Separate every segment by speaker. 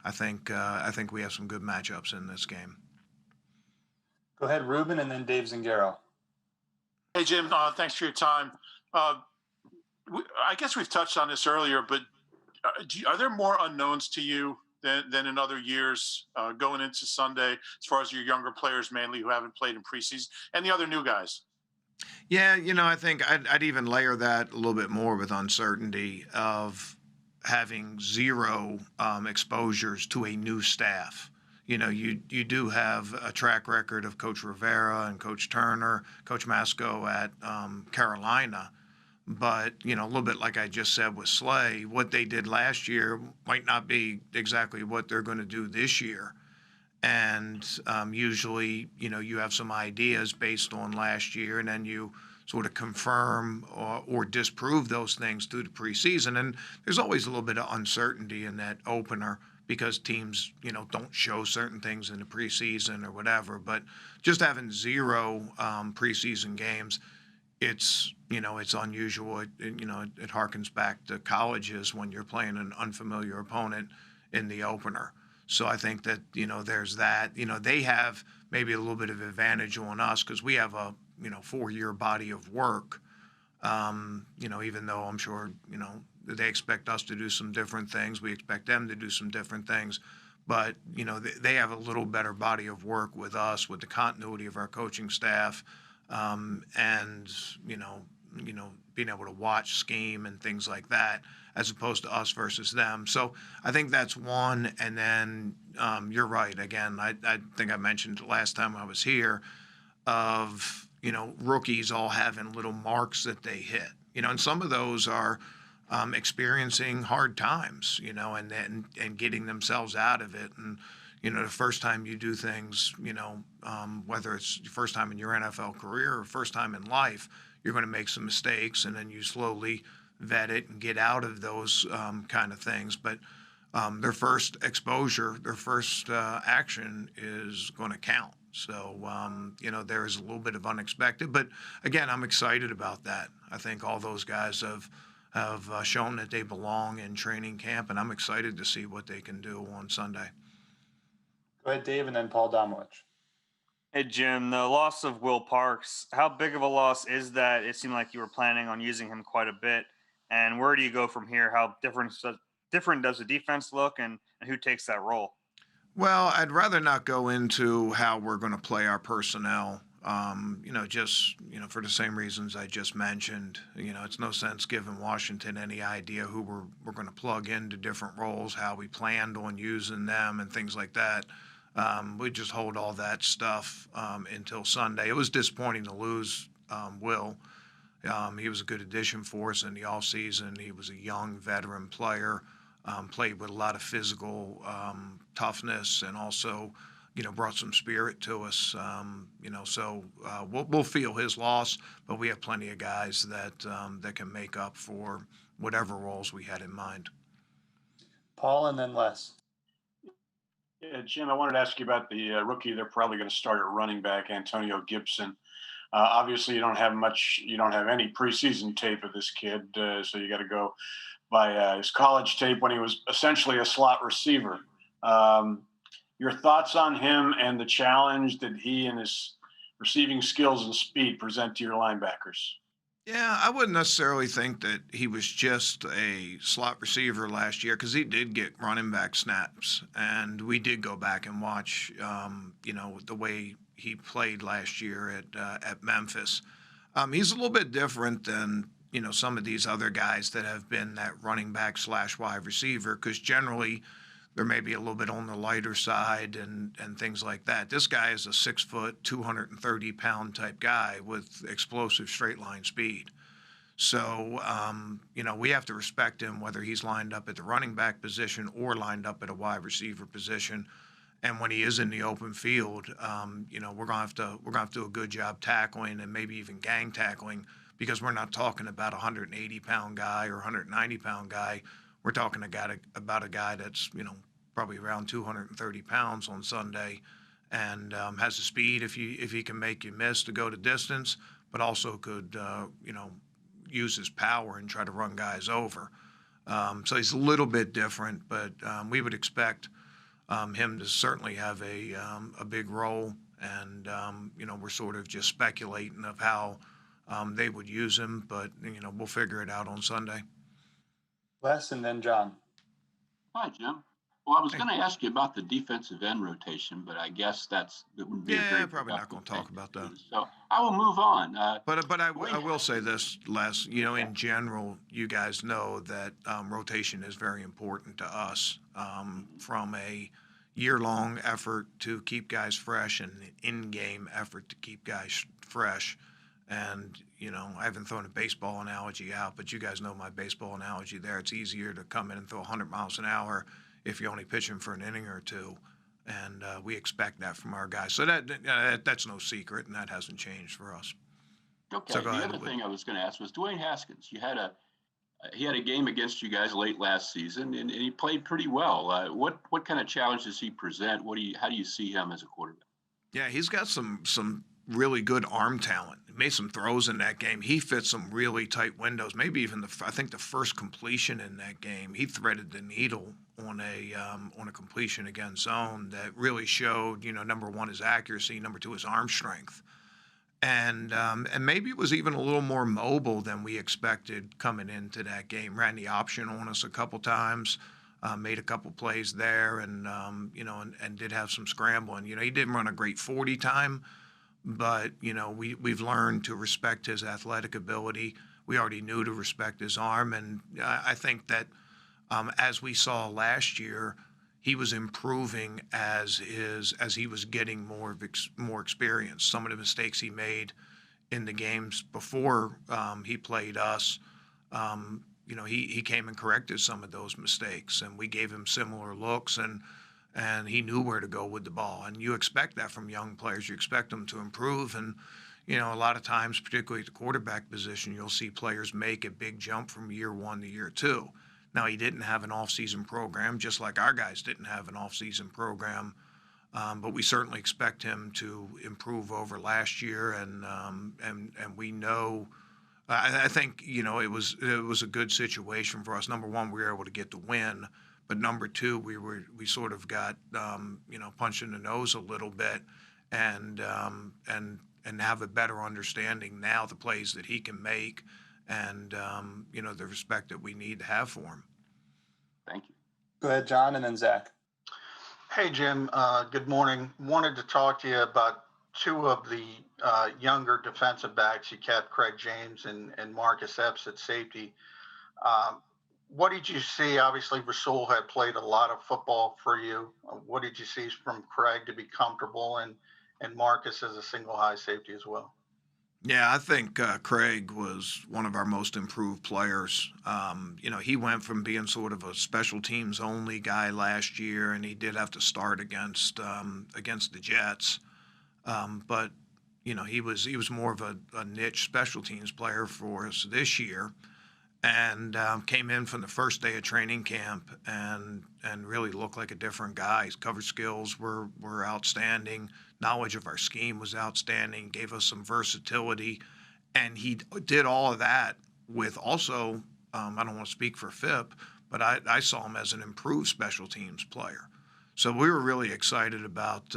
Speaker 1: I think we have some good matchups in this game.
Speaker 2: Go ahead, Ruben, and then Dave Zingaro.
Speaker 3: Hey, Jim, thanks for your time. Uh, I guess we've touched on this earlier, but are there more unknowns to you than in other years going into Sunday, as far as your younger players mainly who haven't played in preseason and the other new guys?
Speaker 1: Yeah, I think I'd even layer that a little bit more with uncertainty of having zero exposures to a new staff. You do have a track record of Coach Rivera and Coach Turner, Coach Masco at Carolina, but a little bit like I just said with Slay, what they did last year might not be exactly what they're going to do this year. And usually, you have some ideas based on last year, and then you sort of confirm or disprove those things through the preseason. And there's always a little bit of uncertainty in that opener because teams, don't show certain things in the preseason or whatever. But just having zero preseason games, it's unusual. It harkens back to colleges when you're playing an unfamiliar opponent in the opener. So I think that, there's that. They have maybe a little bit of advantage on us because we have a, 4-year body of work. Even though I'm sure, they expect us to do some different things, we expect them to do some different things. But, they have a little better body of work with us, with the continuity of our coaching staff, and, being able to watch scheme and things like that, as opposed to us versus them. So I think that's one. And then you're right. Again, I think I mentioned last time I was here of, rookies all having little marks that they hit, and some of those are experiencing hard times, and getting themselves out of it. And, the first time you do things, whether it's the first time in your NFL career or first time in life, you're going to make some mistakes, and then you slowly vet it and get out of those kind of things. But their first exposure, their first action is going to count. So, there's a little bit of unexpected. But again, I'm excited about that. I think all those guys have shown that they belong in training camp, and I'm excited to see what they can do on Sunday.
Speaker 2: Go ahead, Dave, and then Paul Domowitch.
Speaker 4: Hey, Jim, the loss of Will Parks, how big of a loss is that? It seemed like you were planning on using him quite a bit. And where do you go from here? How different does the defense look, and who takes that role?
Speaker 1: Well, I'd rather not go into how we're going to play our personnel. Just for the same reasons I just mentioned. It's no sense giving Washington any idea who we're going to plug into different roles, how we planned on using them, and things like that. We just hold all that stuff until Sunday. It was disappointing to lose Will. He was a good addition for us in the offseason. He was a young veteran player, played with a lot of physical toughness, and also, brought some spirit to us. So we'll feel his loss, but we have plenty of guys that can make up for whatever roles we had in mind.
Speaker 2: Paul, and then Les.
Speaker 5: Yeah, Jim, I wanted to ask you about the rookie they're probably going to start at running back, Antonio Gibson. Obviously, you don't have any preseason tape of this kid, so you got to go by his college tape when he was essentially a slot receiver. Your thoughts on him and the challenge that he and his receiving skills and speed present to your linebackers?
Speaker 1: Yeah, I wouldn't necessarily think that he was just a slot receiver last year because he did get running back snaps, and we did go back and watch, the way he played last year at Memphis. He's a little bit different than some of these other guys that have been that running back / wide receiver, because generally there may be a little bit on the lighter side and things like that. This guy is a 6 foot, 230-pound type guy with explosive straight line speed. So, we have to respect him whether he's lined up at the running back position or lined up at a wide receiver position. And when he is in the open field, we're gonna have to do a good job tackling and maybe even gang tackling, because we're not talking about a 180-pound guy or 190-pound guy. We're talking about a guy that's, probably around 230 pounds on Sunday, and has the speed if he can make you miss to go to distance, but also could, use his power and try to run guys over. So he's a little bit different, but we would expect, him to certainly have a big role. And, we're sort of just speculating of how they would use him, but, we'll figure it out on Sunday.
Speaker 2: Les and then John.
Speaker 6: Hi, Jim. Well, I was
Speaker 1: Hey.
Speaker 6: going to ask you about the defensive end rotation, but I guess that wouldn't be a
Speaker 1: Yeah,
Speaker 6: very
Speaker 1: probably not going to
Speaker 6: productive
Speaker 1: talk
Speaker 6: thing
Speaker 1: about that.
Speaker 6: to do. So I will move on.
Speaker 1: But I
Speaker 6: Wait.
Speaker 1: will say this, Les,
Speaker 6: Okay.
Speaker 1: in general, you guys know that rotation is very important to us, from a year-long effort to keep guys fresh and an in-game effort to keep guys fresh. And, I haven't thrown a baseball analogy out, but you guys know my baseball analogy there. It's easier to come in and throw 100 miles an hour if you're only pitching for an inning or two. And we expect that from our guys. So that's no secret, and that hasn't changed for us.
Speaker 6: Okay.
Speaker 1: So go
Speaker 6: The
Speaker 1: ahead,
Speaker 6: other
Speaker 1: Woody.
Speaker 6: thing I was going to ask was Dwayne Haskins. He had a game against you guys late last season, and he played pretty well. What kind of challenge does he present? How do you see him as a quarterback?
Speaker 1: Yeah, he's got some really good arm talent. He made some throws in that game. He fit some really tight windows. Maybe even I think the first completion in that game, he threaded the needle on a completion against zone that really showed, number one, his accuracy, number two, his arm strength. And maybe it was even a little more mobile than we expected coming into that game. Ran the option on us a couple times, made a couple plays there, and and did have some scrambling. He didn't run a great 40 time, but we've learned to respect his athletic ability. We already knew to respect his arm, and I think that as we saw last year, he was improving as he was getting more experience. Some of the mistakes he made in the games before he played us, he came and corrected some of those mistakes, and we gave him similar looks, and he knew where to go with the ball. And you expect that from young players. You expect them to improve, and a lot of times, particularly at the quarterback position, you'll see players make a big jump from year one to year two. Now, he didn't have an off-season program, just like our guys didn't have an off-season program, but we certainly expect him to improve over last year, and we know. I think it was a good situation for us. Number one, we were able to get the win, but number two, we sort of got punched in the nose a little bit, and have a better understanding now the plays that he can make, and the respect that we need to have for him.
Speaker 6: Thank you.
Speaker 2: Go ahead, John, and then Zach.
Speaker 7: Hey, Jim. Good morning. Wanted to talk to you about two of the younger defensive backs you kept, Craig James and Marcus Epps at safety. What did you see? Obviously, Rasul had played a lot of football for you. What did you see from Craig to be comfortable, and Marcus as a single high safety as well?
Speaker 1: Yeah, I think Craig was one of our most improved players. He went from being sort of a special teams only guy last year, and he did have to start against the Jets. But he was more of a niche special teams player for us this year, and came in from the first day of training camp and really looked like a different guy. His coverage skills were outstanding. Knowledge of our scheme was outstanding. Gave us some versatility, and he did all of that with also. I don't want to speak for FIP, but I saw him as an improved special teams player. So we were really excited about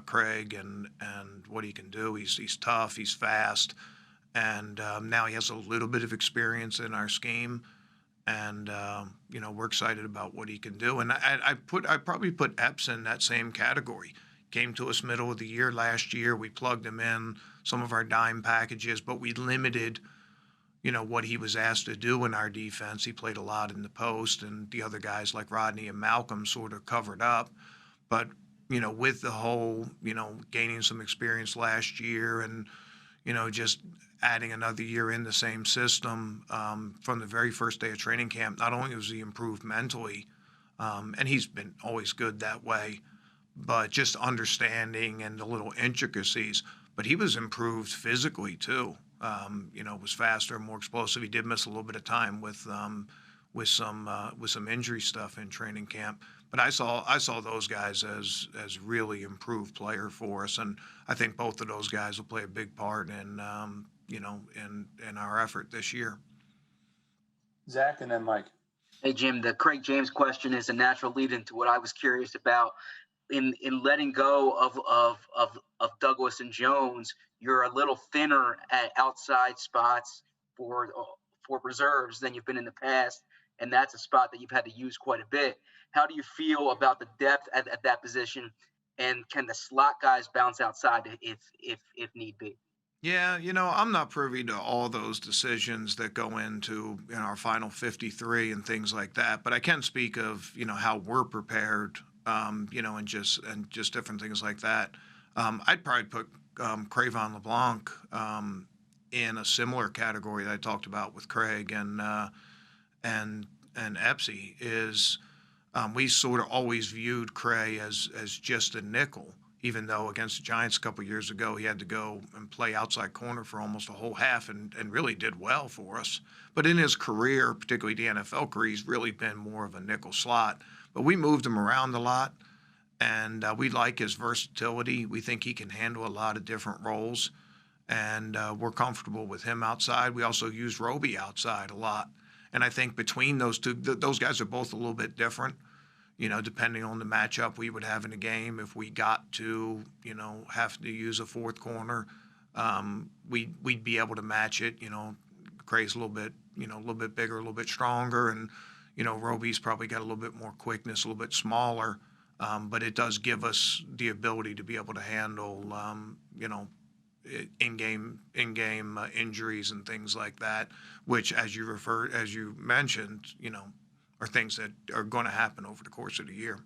Speaker 1: Craig and what he can do. He's tough. He's fast. And now he has a little bit of experience in our scheme, and we're excited about what he can do. And I probably put Epps in that same category. Came to us middle of the year last year. We plugged him in some of our dime packages, but we limited, what he was asked to do in our defense. He played a lot in the post, and the other guys like Rodney and Malcolm sort of covered up. But with the whole, gaining some experience last year, and just adding another year in the same system from the very first day of training camp, not only was he improved mentally, and he's been always good that way, but just understanding and the little intricacies. But he was improved physically too. Was faster, more explosive. He did miss a little bit of time with some injury stuff in training camp. But I saw those guys as really improved player for us, and I think both of those guys will play a big part in our effort this year.
Speaker 2: Zach, and then Mike.
Speaker 8: Hey, Jim, the Craig James question is a natural lead into what I was curious about. In letting go of Douglas and Jones, you're a little thinner at outside spots for reserves than you've been in the past, and that's a spot that you've had to use quite a bit. How do you feel about the depth at that position, and can the slot guys bounce outside if need be?
Speaker 1: Yeah, I'm not privy to all those decisions that go into, our final 53 and things like that, but I can speak of, how we're prepared, and just different things like that. I'd probably put Cravon LeBlanc in a similar category that I talked about with Craig and Epsy is we sort of always viewed Cray as just a nickel, even though against the Giants a couple years ago he had to go and play outside corner for almost a whole half and really did well for us. But in his career, particularly the NFL career, he's really been more of a nickel slot. But we moved him around a lot, and we like his versatility. We think he can handle a lot of different roles, and we're comfortable with him outside. We also use Roby outside a lot. And I think between those two, those guys are both a little bit different, depending on the matchup we would have in a game. If we got to, have to use a fourth corner, we'd be able to match it. Cray's a little bit bigger, a little bit stronger, and, Roby's probably got a little bit more quickness, a little bit smaller. But it does give us the ability to be able to handle, in-game injuries and things like that, which, as you mentioned, are things that are going to happen over the course of the year.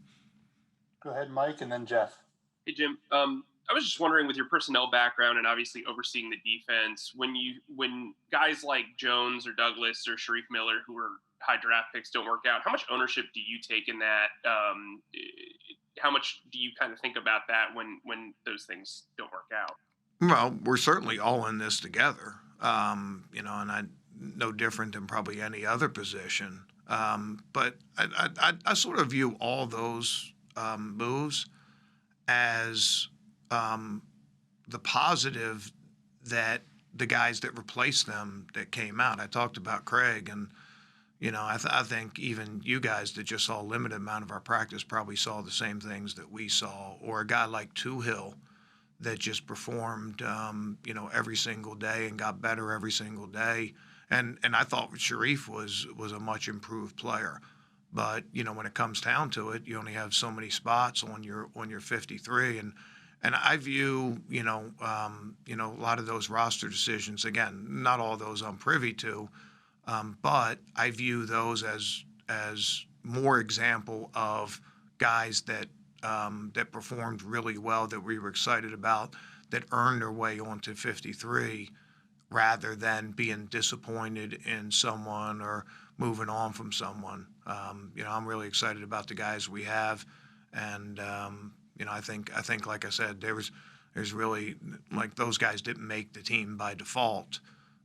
Speaker 2: Go ahead, Mike, and then Jeff.
Speaker 9: Hey, Jim. I was just wondering, with your personnel background and obviously overseeing the defense, when guys like Jones or Douglas or Sharif Miller, who are high draft picks, don't work out, how much ownership do you take in that? How much do you kind of think about that when those things don't work out?
Speaker 1: Well, we're certainly all in this together, and I no different than probably any other position. But I sort of view all those moves as the positive that the guys that replaced them that came out. I talked about Craig, and I think even you guys that just saw a limited amount of our practice probably saw the same things that we saw. Or a guy like Tuhill that just performed, every single day and got better every single day. And I thought Sharif was a much improved player. But, when it comes down to it, you only have so many spots on your 53. And I view, a lot of those roster decisions, again, not all those I'm privy to, but I view those as more example of guys that performed really well, that we were excited about, that earned their way onto 53, rather than being disappointed in someone or moving on from someone. I'm really excited about the guys we have, and I think like I said, there's really, like, those guys didn't make the team by default.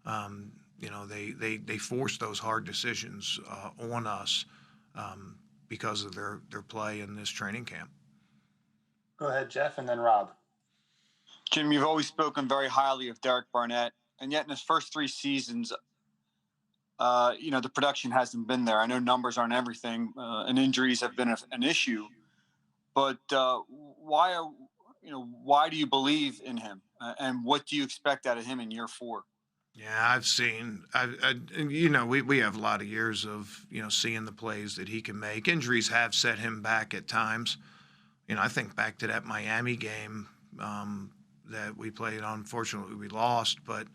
Speaker 1: They forced those hard decisions on us because of their play in this training camp.
Speaker 2: Go ahead, Jeff, and then Rob.
Speaker 10: Jim, you've always spoken very highly of Derek Barnett, and yet in his first 3 seasons, the production hasn't been there. I know numbers aren't everything, and injuries have been an issue, but why do you believe in him, and what do you expect out of him in year 4?
Speaker 1: Yeah, we have a lot of years of, seeing the plays that he can make. Injuries have set him back at times. I think back to that Miami game that we played. Unfortunately, we lost, but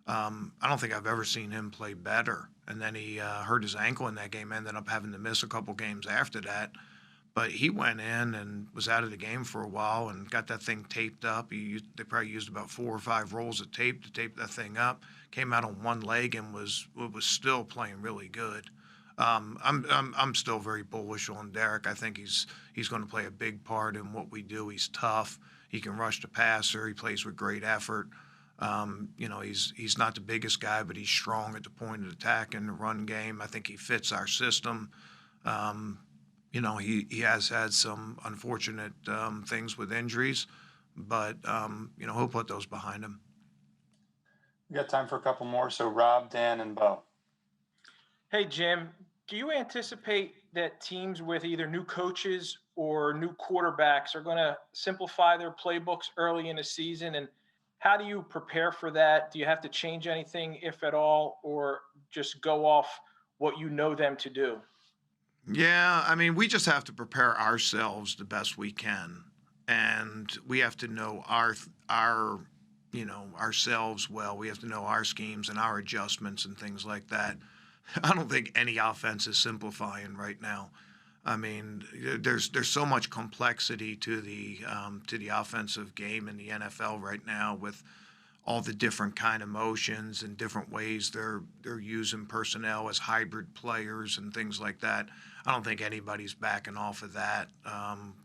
Speaker 1: I don't think I've ever seen him play better. And then he hurt his ankle in that game, ended up having to miss a couple games after that. But he went in and was out of the game for a while and got that thing taped up. They probably used about 4 or 5 rolls of tape to tape that thing up. Came out on one leg and was still playing really good. I'm still very bullish on Derek. I think he's going to play a big part in what we do. He's tough. He can rush the passer. He plays with great effort. He's not the biggest guy, but he's strong at the point of attack in the run game. I think he fits our system. He has had some unfortunate things with injuries, but he'll put those behind him.
Speaker 2: We got time for a couple more. So Rob, Dan, and Bo.
Speaker 11: Hey, Jim, do you anticipate that teams with either new coaches or new quarterbacks are going to simplify their playbooks early in the season? And how do you prepare for that? Do you have to change anything, if at all, or just go off what you know them to do?
Speaker 1: Yeah, I mean, we just have to prepare ourselves the best we can, and we have to know ourselves well. We have to know our schemes and our adjustments and things like that. I don't think any offense is simplifying right now. I mean, there's so much complexity to the offensive game in the NFL right now, with all the different kind of motions and different ways they're using personnel as hybrid players and things like that. I don't think anybody's backing off of that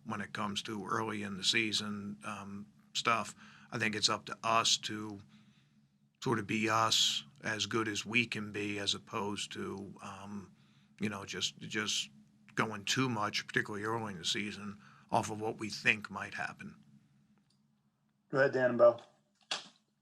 Speaker 1: when it comes to early in the season stuff. I think it's up to us to sort of be us, as good as we can be, as opposed to just going too much, particularly early in the season, off of what we think might happen.
Speaker 2: Go ahead, Dan and Bo.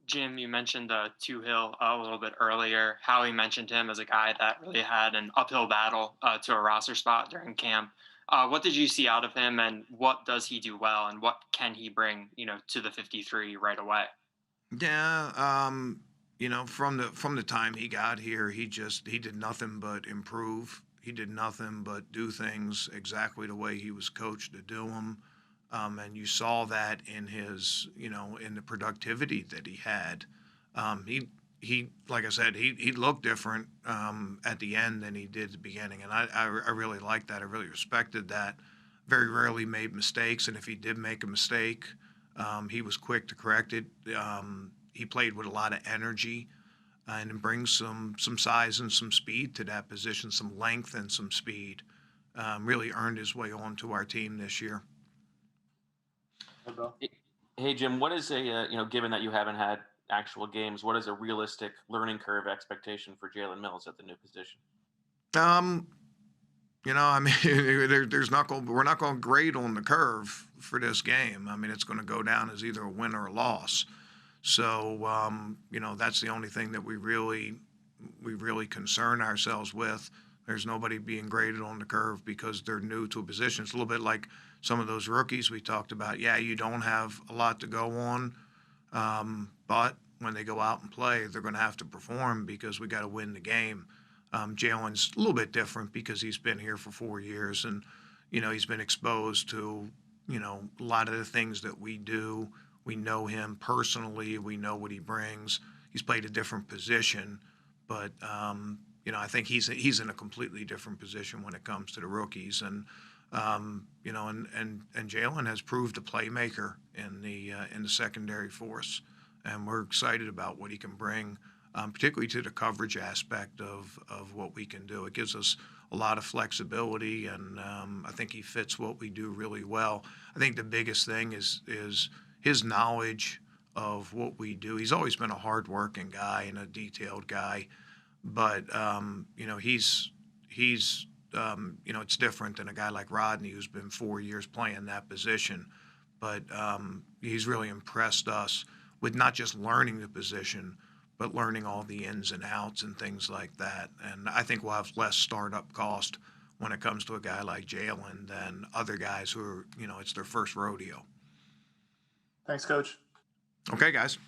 Speaker 12: Jim, you mentioned Hill a little bit earlier. Howie mentioned him as a guy that really had an uphill battle to a roster spot during camp. What did you see out of him, and what does he do well, and what can he bring, to the 53 right away?
Speaker 1: Yeah, from the time he got here, he did nothing but improve. He did nothing but do things exactly the way he was coached to do them. And you saw that in his, in the productivity that he had. He like I said, he looked different at the end than he did at the beginning, and I really liked that. I really respected that. Very rarely made mistakes, and if he did make a mistake, he was quick to correct it. He played with a lot of energy, and brings some size and some speed to that position, some length and some speed. Really earned his way onto our team this year.
Speaker 13: Hey Jim, what is given that you haven't had actual games, what is a realistic learning curve expectation for Jalen Mills at the new position?
Speaker 1: I mean, we're not going to grade on the curve for this game. I mean, it's going to go down as either a win or a loss. So, that's the only thing that we really concern ourselves with. There's nobody being graded on the curve because they're new to a position. It's a little bit like some of those rookies we talked about. Yeah, you don't have a lot to go on, but when they go out and play, they're going to have to perform because we got to win the game. Jalen's a little bit different because he's been here for 4 years, and he's been exposed to a lot of the things that we do. We know him personally. We know what he brings. He's played a different position, but I think he's in a completely different position when it comes to the rookies. And and Jalen has proved a playmaker in the secondary force, and we're excited about what he can bring, particularly to the coverage aspect of what we can do. It gives us a lot of flexibility, and I think he fits what we do really well. I think the biggest thing is his knowledge of what we do. He's always been a hardworking guy and a detailed guy, but he's it's different than a guy like Rodney, who's been 4 years playing that position. But he's really impressed us with not just learning the position, but learning all the ins and outs and things like that. And I think we'll have less startup cost when it comes to a guy like Jalen than other guys who are, it's their first rodeo.
Speaker 2: Thanks, Coach.
Speaker 1: Okay, guys.